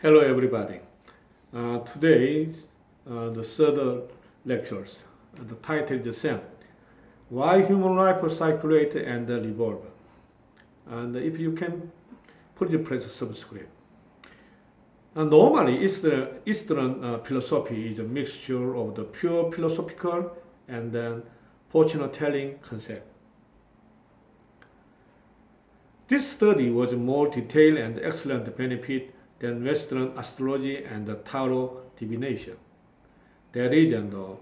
Hello everybody. Today, the third lectures. The title is the same. Why human life circulate and revolve. And if you can, please press subscribe. Normally, Eastern philosophy is a mixture of the pure philosophical and then fortune-telling concept. This study was more detailed and excellent benefit than Western astrology and the tarot divination. That is the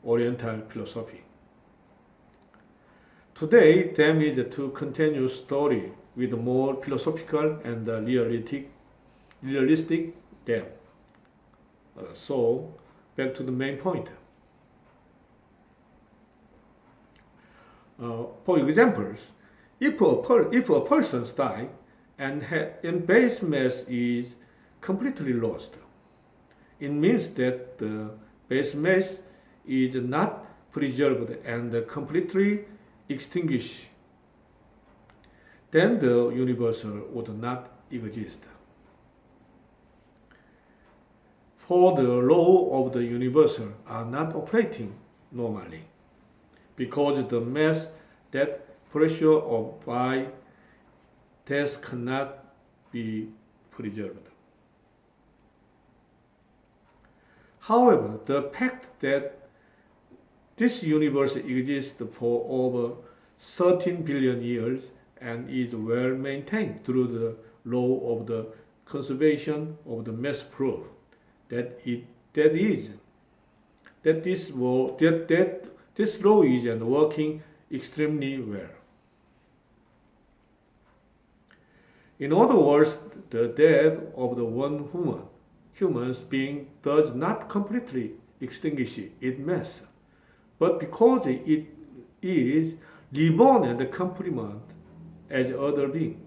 Oriental philosophy. Today, them is to continue story with more philosophical and realistic depth. So, back to the main point. For examples, if a person dies and base mass is completely lost, it means that the base mass is not preserved and completely extinguished. Then the universal would not exist. For the law of the universal are not operating normally, because the mass that pressure of by death cannot be preserved. However, the fact that this universe exists for over 13 billion years and is well maintained through the law of the conservation of the mass proof that this law is working extremely well. In other words, the death of the one human being does not completely extinguish its mass, but because it is reborn and complement as other beings.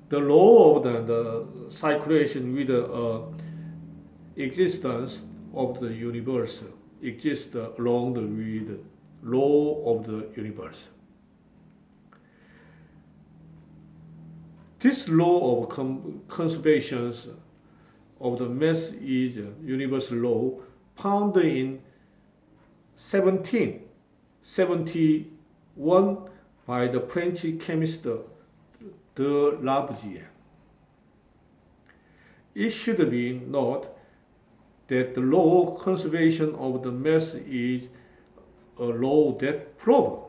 The law of the circulation with the existence of the universe exists along with the law of the universe. This law of conservation of the mass is a universal law found in 1771 by the French chemist de Lavoisier. It should be noted that the law of conservation of the mass is a law that proves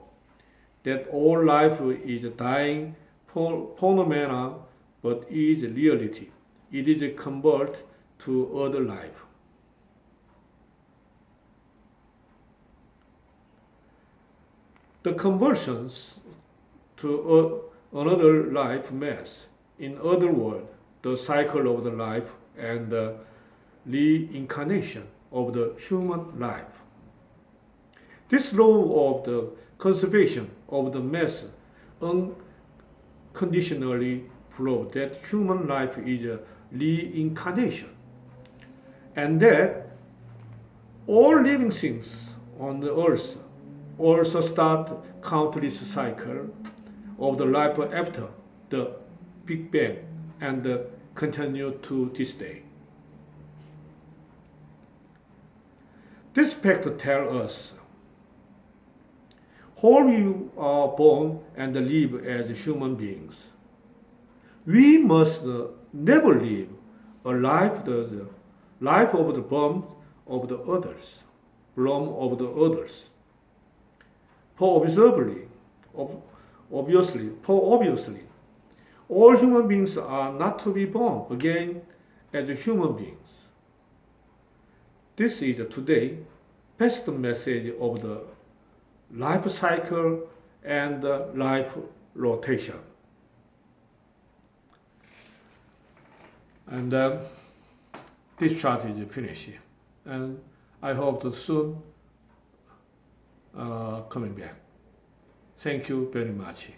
that all life is dying phenomena, but is reality. It is converted to other life. The conversions to another life mass, in other words, the cycle of the life and the reincarnation of the human life. This law of the conservation of the mass unconditionally proves that human life is a reincarnation, and that all living things on the earth also start countless cycle of the life after the Big Bang and continue to this day. This fact tells us how we are born and live as human beings. We must never live a life of the bloom of the others. For obviously, all human beings are not to be born again as human beings. This is today best message of the life cycle and life rotation. And this chart is finished, and I hope to soon coming back. Thank you very much.